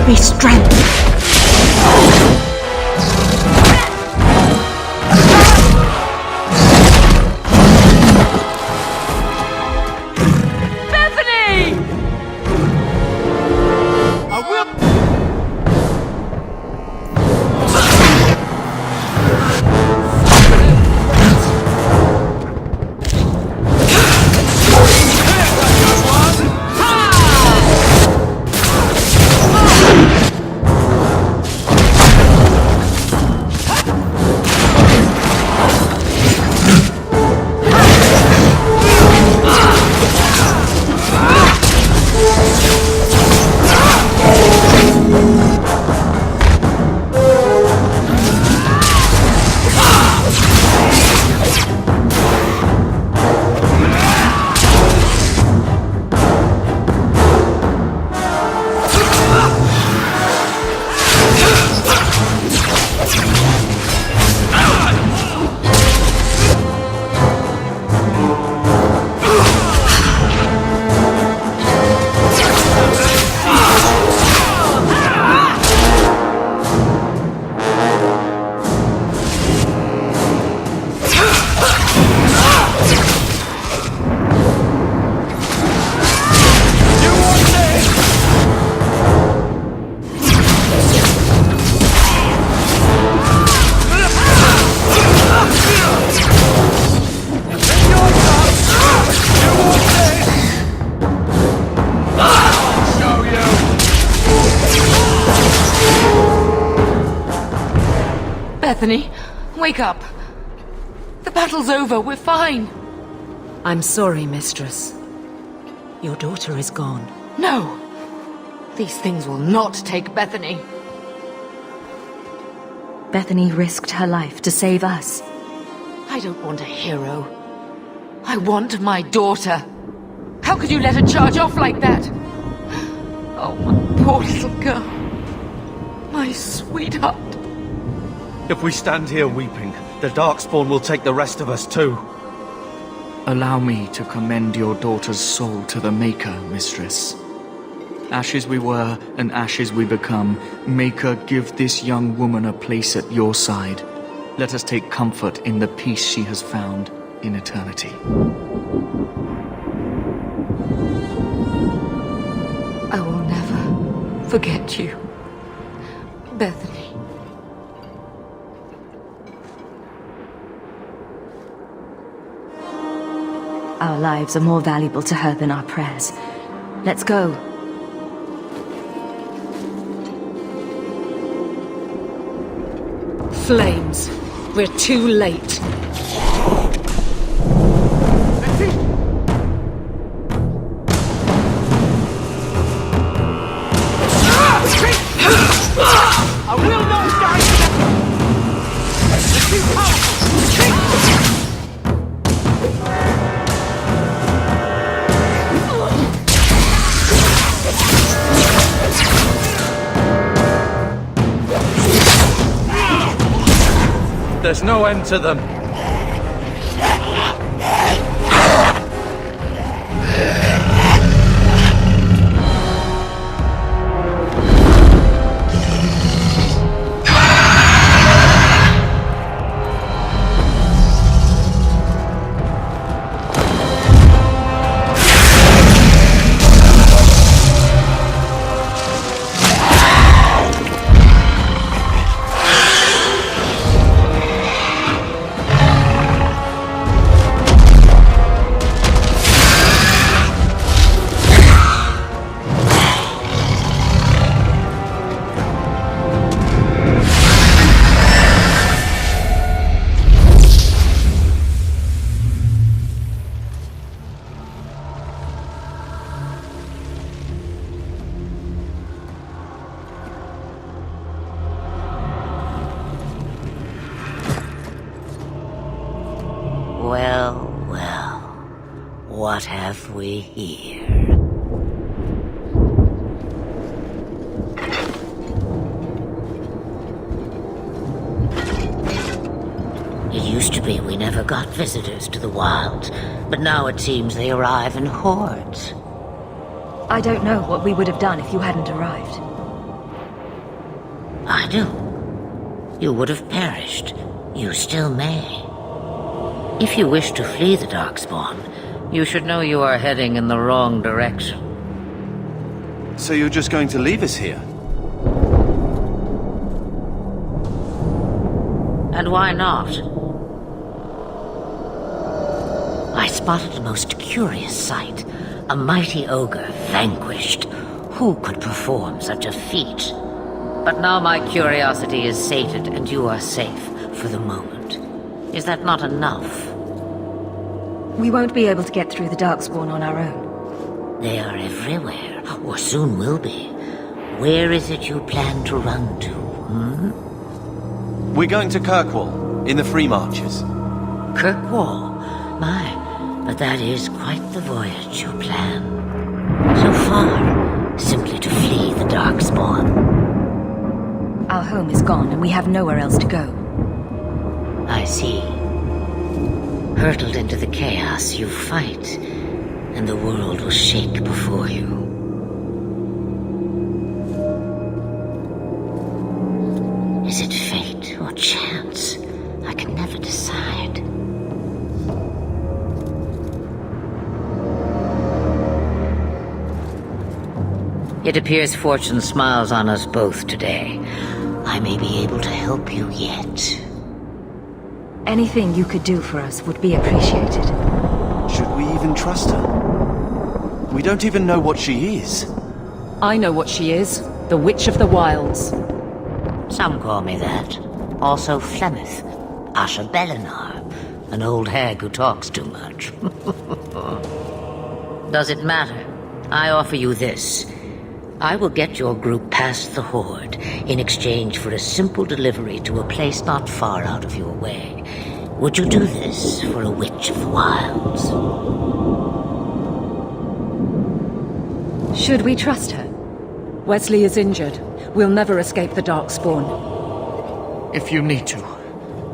Give me strength. Bethany, wake up. The battle's over, we're fine. I'm sorry, mistress. Your daughter is gone. No! These things will not take Bethany. Bethany risked her life to save us. I don't want a hero. I want my daughter. How could you let her charge off like that? Oh, my poor little girl. My sweetheart. If we stand here weeping, the Darkspawn will take the rest of us too. Allow me to commend your daughter's soul to the Maker, mistress. Ashes we were, and ashes we become. Maker, give this young woman a place at your side. Let us take comfort in the peace she has found in eternity. I will never forget you, Bethany. Our lives are more valuable to her than our prayers. Let's go. Flames. We're too late. I will not die! It's too powerful! There's no end to them. Well, well, what have we here? It used to be we never got visitors to the wilds, but now it seems they arrive in hordes. I don't know what we would have done if you hadn't arrived. I do. You would have perished. You still may. If you wish to flee the Darkspawn, you should know you are heading in the wrong direction. So you're just going to leave us here? And why not? I spotted a most curious sight. A mighty ogre vanquished. Who could perform such a feat? But now my curiosity is sated and you are safe for the moment. Is that not enough? We won't be able to get through the Darkspawn on our own. They are everywhere, or soon will be. Where is it you plan to run to, We're going to Kirkwall, in the Free Marches. Kirkwall? My, but that is quite the voyage you plan. So far, simply to flee the Darkspawn. Our home is gone, and we have nowhere else to go. I see. Hurtled into the chaos, you fight, and the world will shake before you. Is it fate or chance? I can never decide. It appears fortune smiles on us both today. I may be able to help you yet. Anything you could do for us would be appreciated. Should we even trust her? We don't even know what she is. I know what she is. The Witch of the Wilds. Some call me that. Also Flemeth, Asha Belinar, an old hag who talks too much. Does it matter? I offer you this. I will get your group past the Horde in exchange for a simple delivery to a place not far out of your way. Would you do this for a Witch of the Wilds? Should we trust her? Wesley is injured. We'll never escape the Darkspawn. If you need to,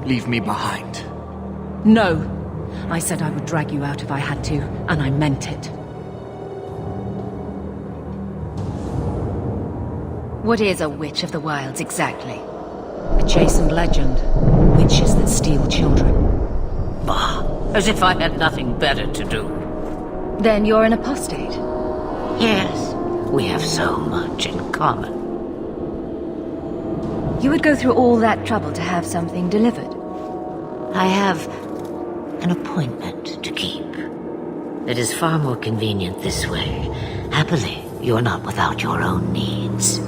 leave me behind. No. I said I would drag you out if I had to, and I meant it. What is a Witch of the Wilds exactly? A chastened legend. Witches that steal children. Bah, as if I had nothing better to do. Then you're an apostate. Yes, we have so much in common. You would go through all that trouble to have something delivered? I have an appointment to keep. It is far more convenient this way. Happily, you're not without your own needs.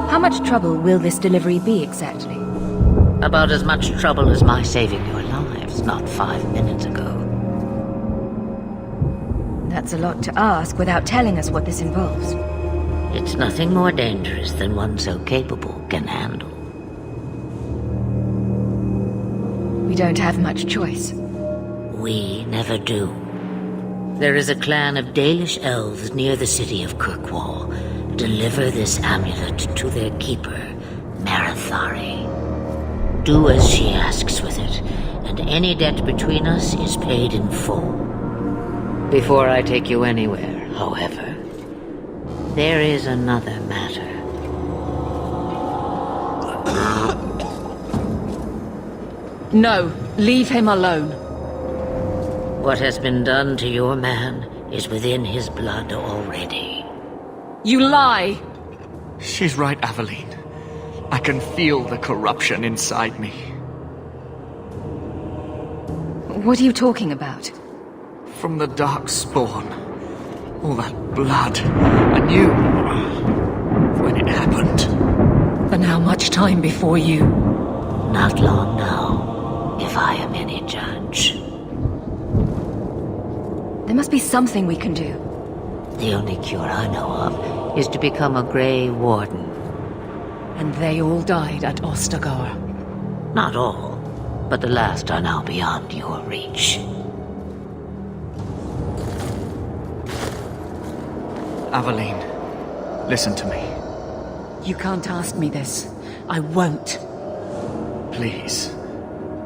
How much trouble will this delivery be exactly? About as much trouble as my saving your lives not 5 minutes ago. That's a lot to ask without telling us what this involves. It's nothing more dangerous than one so capable can handle. We don't have much choice. We never do. There is a clan of Dalish elves near the city of Kirkwall. Deliver this amulet to their keeper, Marathari. Do as she asks with it, and any debt between us is paid in full. Before I take you anywhere, however, there is another matter. No, leave him alone. What has been done to your man is within his blood already. You lie! She's right, Aveline. I can feel the corruption inside me. What are you talking about? From the Darkspawn. All that blood. I knew when it happened. And how much time before you? Not long now, if I am any judge. There must be something we can do. The only cure I know of is to become a Grey Warden. And they all died at Ostagar. Not all, but the last are now beyond your reach. Aveline, listen to me. You can't ask me this. I won't. Please.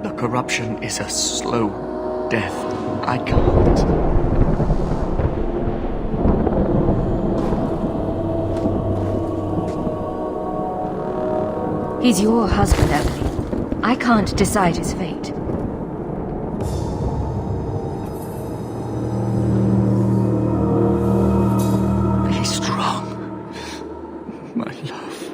The corruption is a slow death. I can't. He's your husband, Emily. I can't decide his fate. Be strong, my love.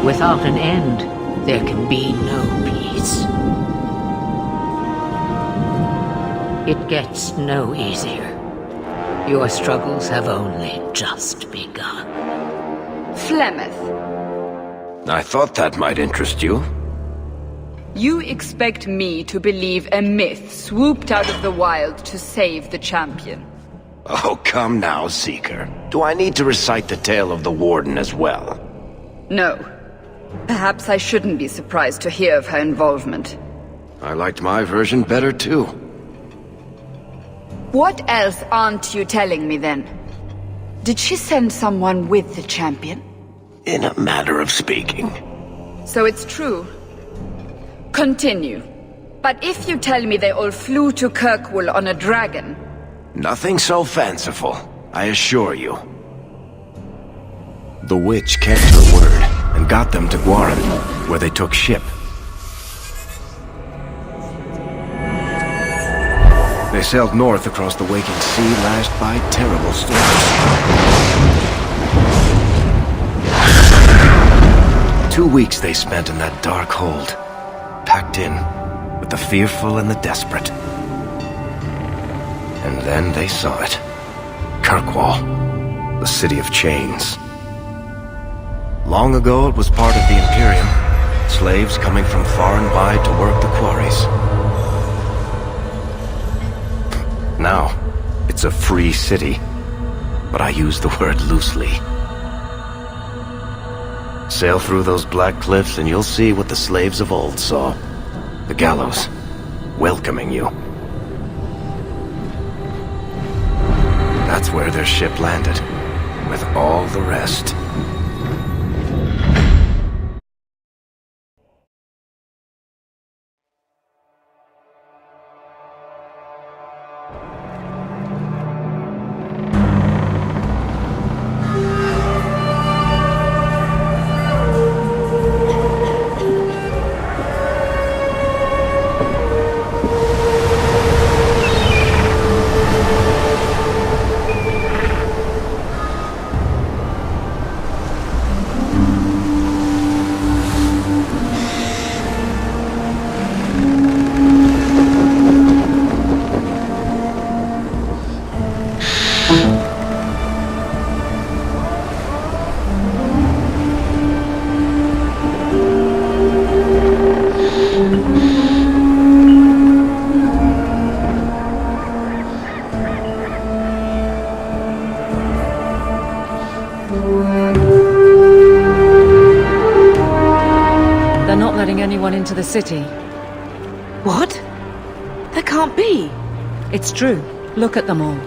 Without an end, there can be no peace. It gets no easier. Your struggles have only just begun. Flemeth, I thought that might interest you. you expect me to believe a myth swooped out of the wild to save the champion? Oh, come now, Seeker. Do I need to recite the tale of the Warden as well? No. Perhaps I shouldn't be surprised to hear of her involvement. I liked my version better, too. What else aren't you telling me, then? Did she send someone with the champion? In a manner of speaking. So it's true. Continue. But if you tell me they all flew to Kirkwall on a dragon... Nothing so fanciful, I assure you. The witch kept her word, and got them to Guaran, where they took ship. They sailed north across the waking sea, lashed by terrible storms. 2 weeks they spent in that dark hold, packed in with the fearful and the desperate. And then they saw it. Kirkwall, the city of chains. Long ago it was part of the Imperium, slaves coming from far and wide to work the quarries. Now, it's a free city, but I use the word loosely. Sail through those black cliffs and you'll see what the slaves of old saw. The Gallows, welcoming you. That's where their ship landed, with all the rest. Into the city. What? That can't be. It's true. Look at them all.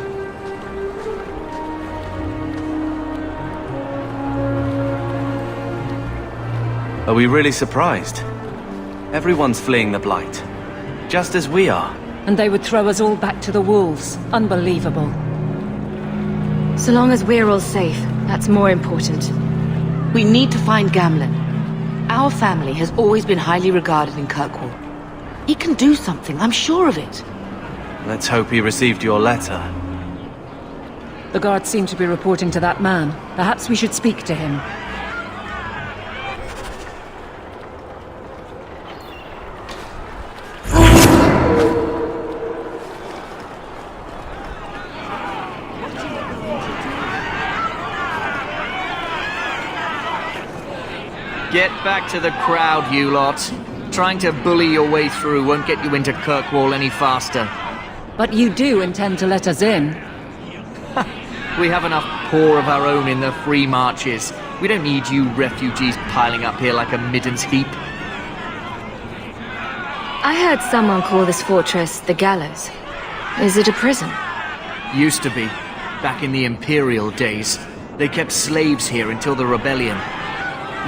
Are we really surprised? Everyone's fleeing the Blight. Just as we are. And they would throw us all back to the wolves. Unbelievable. So long as we're all safe, that's more important. We need to find Gamlen. Our family has always been highly regarded in Kirkwall. He can do something, I'm sure of it. Let's hope he received your letter. The guards seem to be reporting to that man. Perhaps we should speak to him. Get back to the crowd, you lot. Trying to bully your way through won't get you into Kirkwall any faster. But you do intend to let us in? We have enough poor of our own in the free marches. We don't need you refugees piling up here like a middens heap. I heard someone call this fortress the Gallows. Is it a prison? Used to be. Back in the Imperial days. They kept slaves here until the rebellion.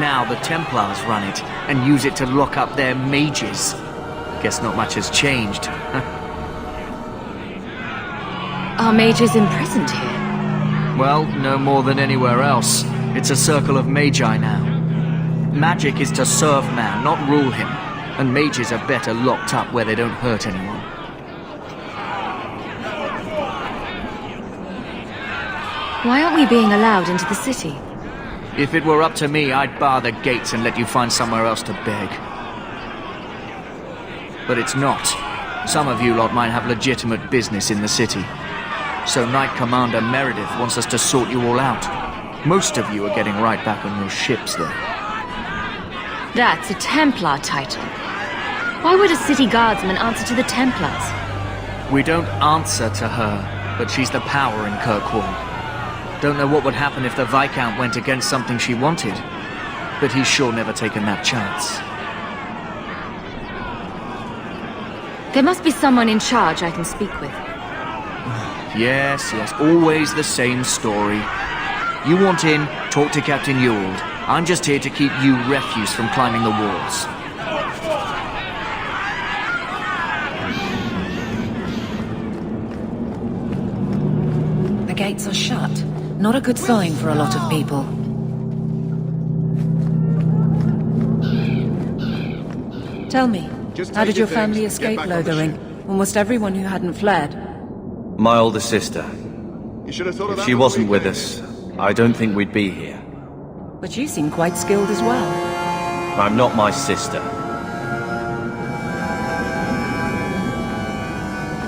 Now the Templars run it and use it to lock up their mages. Guess not much has changed. Are mages imprisoned here? Well, no more than anywhere else. It's a circle of magi now. Magic is to serve man, not rule him. And mages are better locked up where they don't hurt anyone. Why aren't we being allowed into the city? If it were up to me, I'd bar the gates and let you find somewhere else to beg. But it's not. Some of you lot might have legitimate business in the city. So Knight Commander Meredith wants us to sort you all out. Most of you are getting right back on your ships, though. That's a Templar title. Why would a city guardsman answer to the Templars? We don't answer to her, but she's the power in Kirkwall. Don't know what would happen if the Viscount went against something she wanted, but he's sure never taken that chance. There must be someone in charge I can speak with. Yes, always the same story. You want in, talk to Captain Ewald. I'm just here to keep you refuse from climbing the walls. The gates are shut. Not a good sign for a lot of people. Tell me, how did your family escape Lothering? Almost everyone who hadn't fled. My older sister. If she wasn't with us, I don't think we'd be here. But you seem quite skilled as well. I'm not my sister.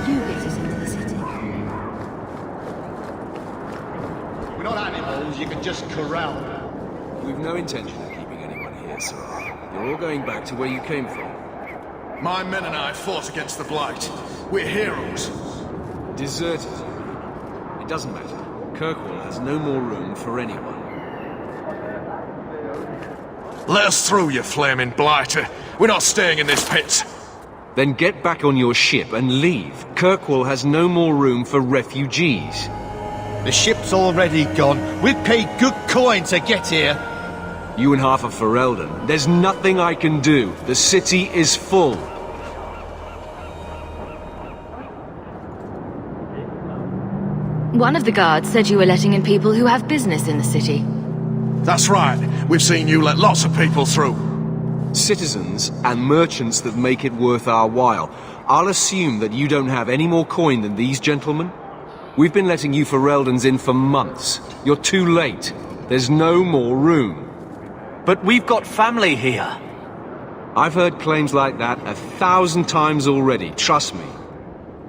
You get us into the city. We're not animals you can just corral. We've no intention of keeping anyone here, sir. You're all going back to where you came from. My men and I fought against the Blight. We're heroes. Deserted. It doesn't matter. Kirkwall has no more room for anyone. Let us through, you flaming blighter. We're not staying in this pit. Then get back on your ship and leave. Kirkwall has no more room for refugees. The ship's already gone. We've paid good coin to get here. You and half of Ferelden. There's nothing I can do. The city is full. One of the guards said you were letting in people who have business in the city. That's right. We've seen you let lots of people through. Citizens and merchants that make it worth our while. I'll assume that you don't have any more coin than these gentlemen. We've been letting you Fereldans in for months. You're too late. There's no more room. But we've got family here. I've heard claims like that 1,000 times already, trust me.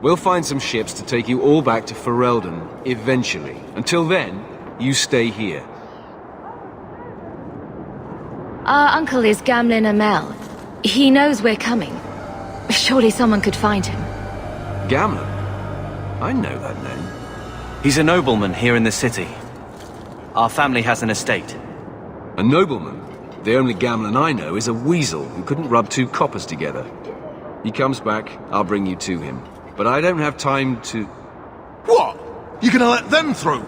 We'll find some ships to take you all back to Ferelden, eventually. Until then, you stay here. Our uncle is Gamlin Amel. He knows we're coming. Surely someone could find him. Gamlin? I know that name. He's a nobleman here in the city. Our family has an estate. A nobleman? The only Gamlin I know is a weasel who couldn't rub two coppers together. He comes back, I'll bring you to him. But I don't have time to... What? You gonna let them through?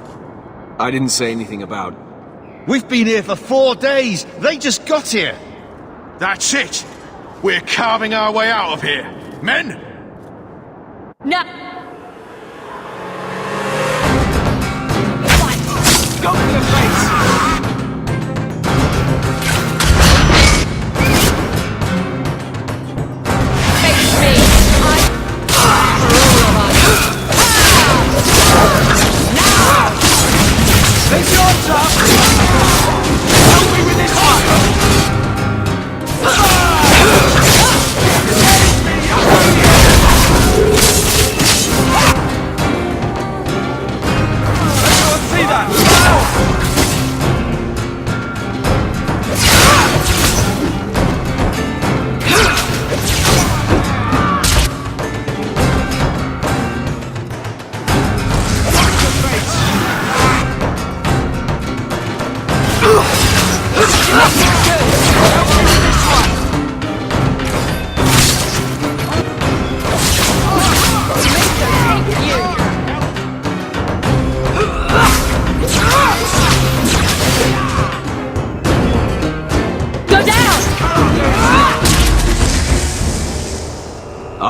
I didn't say anything about... We've been here for 4 days. They just got here. That's it. We're carving our way out of here. Men? No! Go to the face! It's your turn! Help me with this fire! Everyone see that? Watch your face!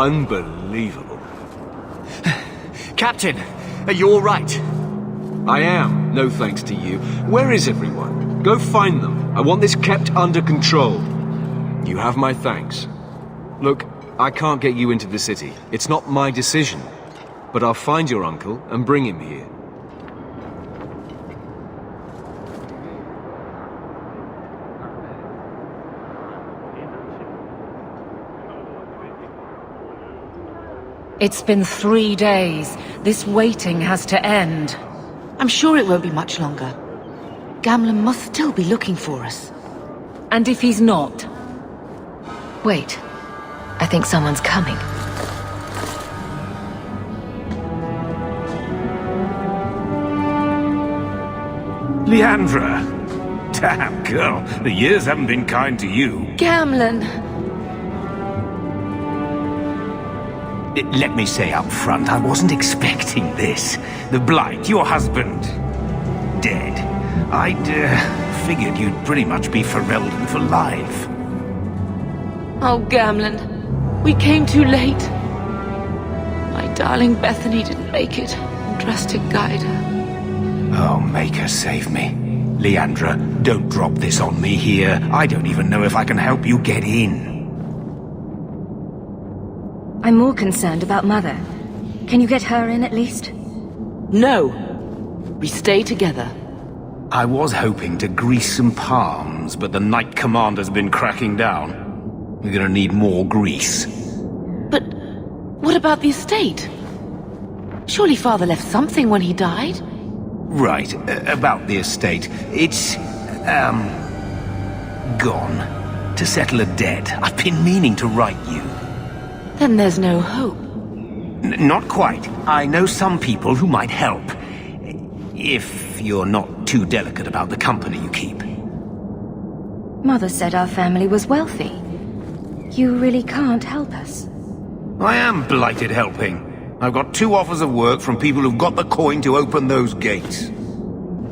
Unbelievable. Captain, are you all right? I am, no thanks to you. Where is everyone? Go find them. I want this kept under control. You have my thanks. Look, I can't get you into the city. It's not my decision. But I'll find your uncle and bring him here. It's been 3 days. This waiting has to end. I'm sure it won't be much longer. Gamlen must still be looking for us. And if he's not? Wait. I think someone's coming. Leandra! Damn, girl, the years haven't been kind to you. Gamlen! Let me say up front, I wasn't expecting this. The Blight, your husband, dead. I'd figured you'd pretty much be Ferelden for life. Oh, Gamlen. We came too late. My darling Bethany didn't make it. Drastic guide her. Oh, Maker, save me. Leandra, don't drop this on me here. I don't even know if I can help you get in. I'm more concerned about Mother. Can you get her in at least? No. We stay together. I was hoping to grease some palms, but the Knight Commander's been cracking down. We're gonna need more grease. But what about the estate? Surely Father left something when he died? Right, about the estate. It's, gone. To settle a debt. I've been meaning to write you. Then there's no hope. Not quite. I know some people who might help. If you're not too delicate about the company you keep. Mother said our family was wealthy. You really can't help us. I am blighted helping. I've got 2 offers of work from people who've got the coin to open those gates.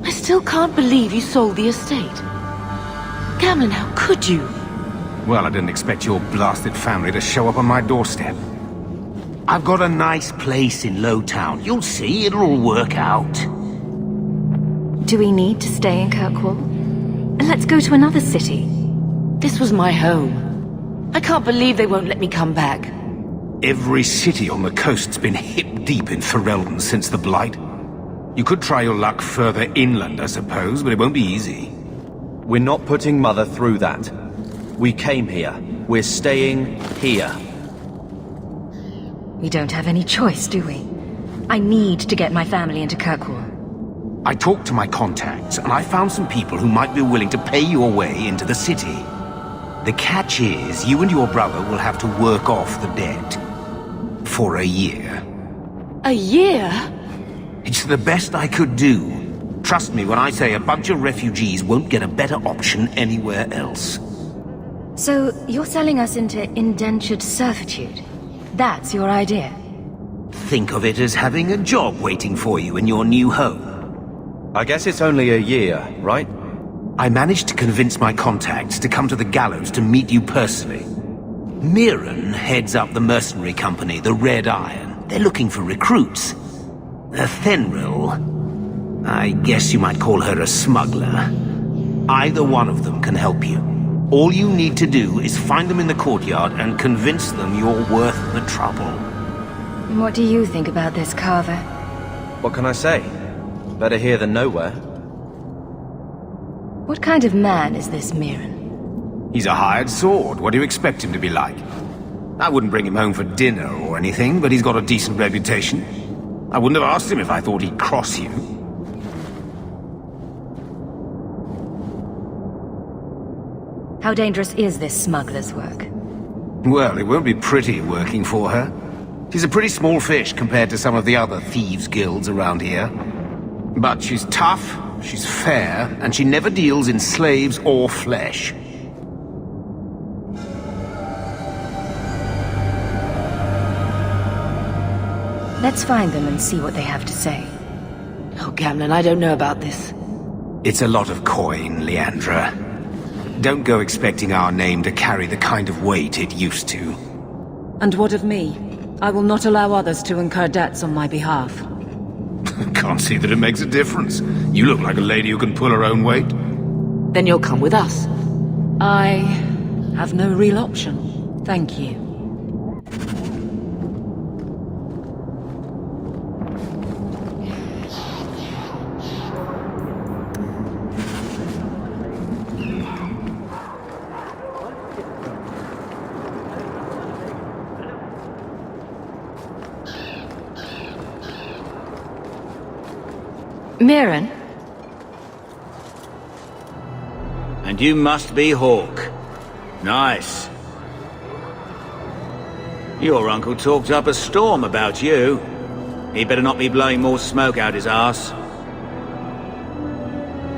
I still can't believe you sold the estate. Gamlen, how could you? Well, I didn't expect your blasted family to show up on my doorstep. I've got a nice place in Lowtown. You'll see, it'll all work out. Do we need to stay in Kirkwall? Let's go to another city. This was my home. I can't believe they won't let me come back. Every city on the coast's been hip-deep in Ferelden since the Blight. You could try your luck further inland, I suppose, but it won't be easy. We're not putting Mother through that. We came here. We're staying here. We don't have any choice, do we? I need to get my family into Kirkwall. I talked to my contacts, and I found some people who might be willing to pay your way into the city. The catch is, you and your brother will have to work off the debt. For a year. A year? It's the best I could do. Trust me when I say a bunch of refugees won't get a better option anywhere else. So, you're selling us into indentured servitude? That's your idea? Think of it as having a job waiting for you in your new home. I guess it's only a year, right? I managed to convince my contacts to come to the Gallows to meet you personally. Mirren heads up the mercenary company, the Red Iron. They're looking for recruits. Fenrir, I guess you might call her a smuggler. Either one of them can help you. All you need to do is find them in the courtyard and convince them you're worth the trouble. What do you think about this, Carver? What can I say? Better here than nowhere. What kind of man is this Mirren? He's a hired sword. What do you expect him to be like? I wouldn't bring him home for dinner or anything, but he's got a decent reputation. I wouldn't have asked him if I thought he'd cross you. How dangerous is this smuggler's work? Well, it won't be pretty working for her. She's a pretty small fish compared to some of the other thieves' guilds around here. But she's tough, she's fair, and she never deals in slaves or flesh. Let's find them and see what they have to say. Oh, Gamlen, I don't know about this. It's a lot of coin, Leandra. Don't go expecting our name to carry the kind of weight it used to. And what of me? I will not allow others to incur debts on my behalf. Can't see that it makes a difference. You look like a lady who can pull her own weight. Then you'll come with us. I have no real option. Thank you. Mirren? And you must be Hawke. Nice. Your uncle talked up a storm about you. He better not be blowing more smoke out his arse.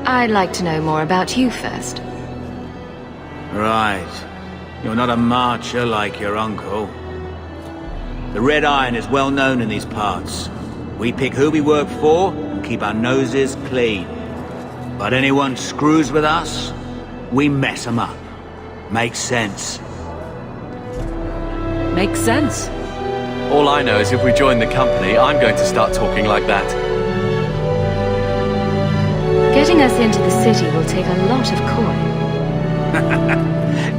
I'd like to know more about you first. Right. You're not a marcher like your uncle. The Red Iron is well known in these parts. We pick who we work for and keep our noses clean. But anyone screws with us, we mess them up. Makes sense. Makes sense. All I know is if we join the company, I'm going to start talking like that. Getting us into the city will take a lot of coin.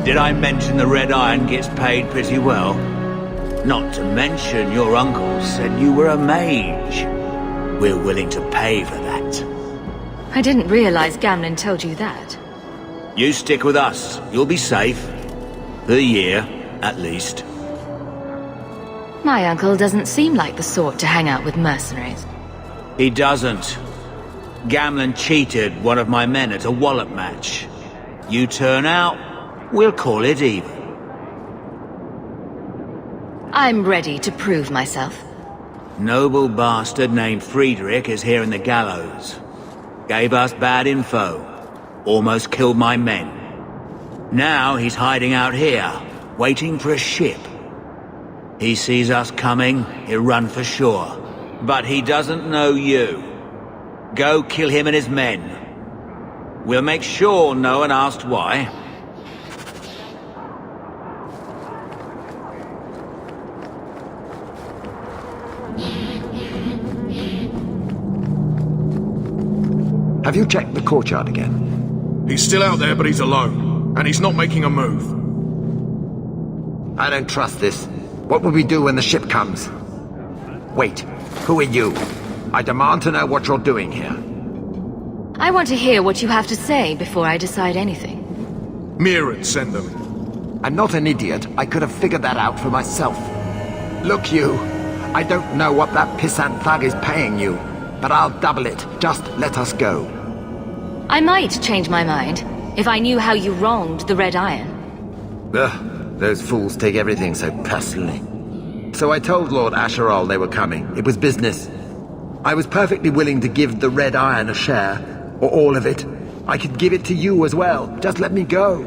Did I mention the Red Iron gets paid pretty well? Not to mention your uncle said you were a mage. We're willing to pay for that. I didn't realize Gamlen told you that. You stick with us. You'll be safe. For a year, at least. My uncle doesn't seem like the sort to hang out with mercenaries. He doesn't. Gamlen cheated one of my men at a wallop match. You turn out, we'll call it even. I'm ready to prove myself. Noble bastard named Friedrich is here in the Gallows. Gave us bad info. Almost killed my men. Now he's hiding out here, waiting for a ship. He sees us coming, he'll run for sure. But he doesn't know you. Go kill him and his men. We'll make sure no one asked why. Have you checked the courtyard again? He's still out there, but he's alone. And he's not making a move. I don't trust this. What will we do when the ship comes? Wait, who are you? I demand to know what you're doing here. I want to hear what you have to say before I decide anything. Mirren sent them. I'm not an idiot. I could have figured that out for myself. Look, you. I don't know what that pissant thug is paying you, but I'll double it. Just let us go. I might change my mind if I knew how you wronged the Red Iron. Ugh, those fools take everything so personally. So I told Lord Asherall they were coming. It was business. I was perfectly willing to give the Red Iron a share, or all of it. I could give it to you as well. Just let me go.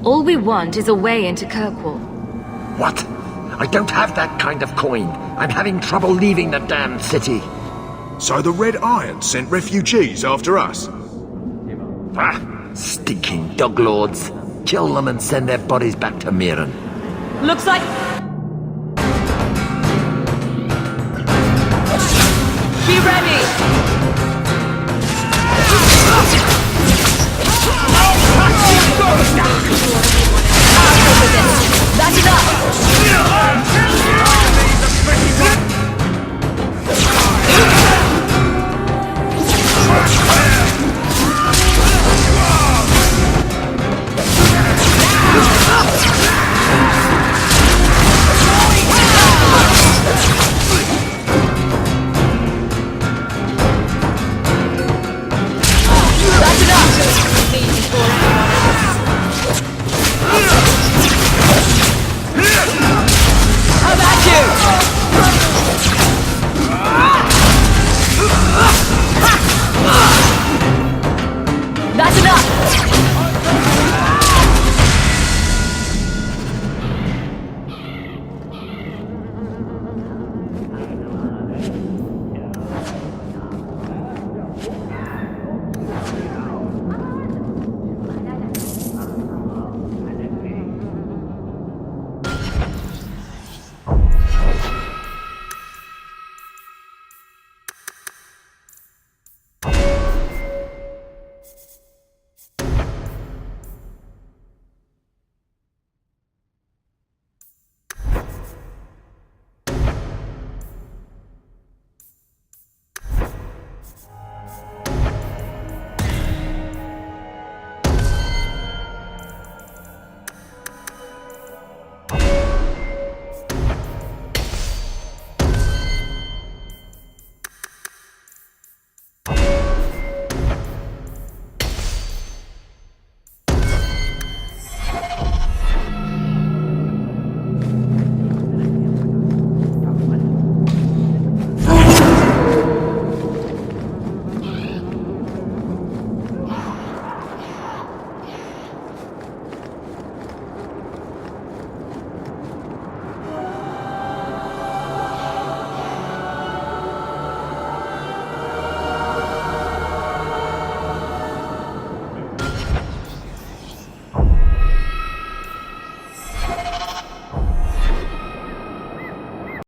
All we want is a way into Kirkwall. What? I don't have that kind of coin. I'm having trouble leaving the damned city. So the Red Iron sent refugees after us? Ah, stinking dog lords. Kill them and send their bodies back to Mirren. Looks like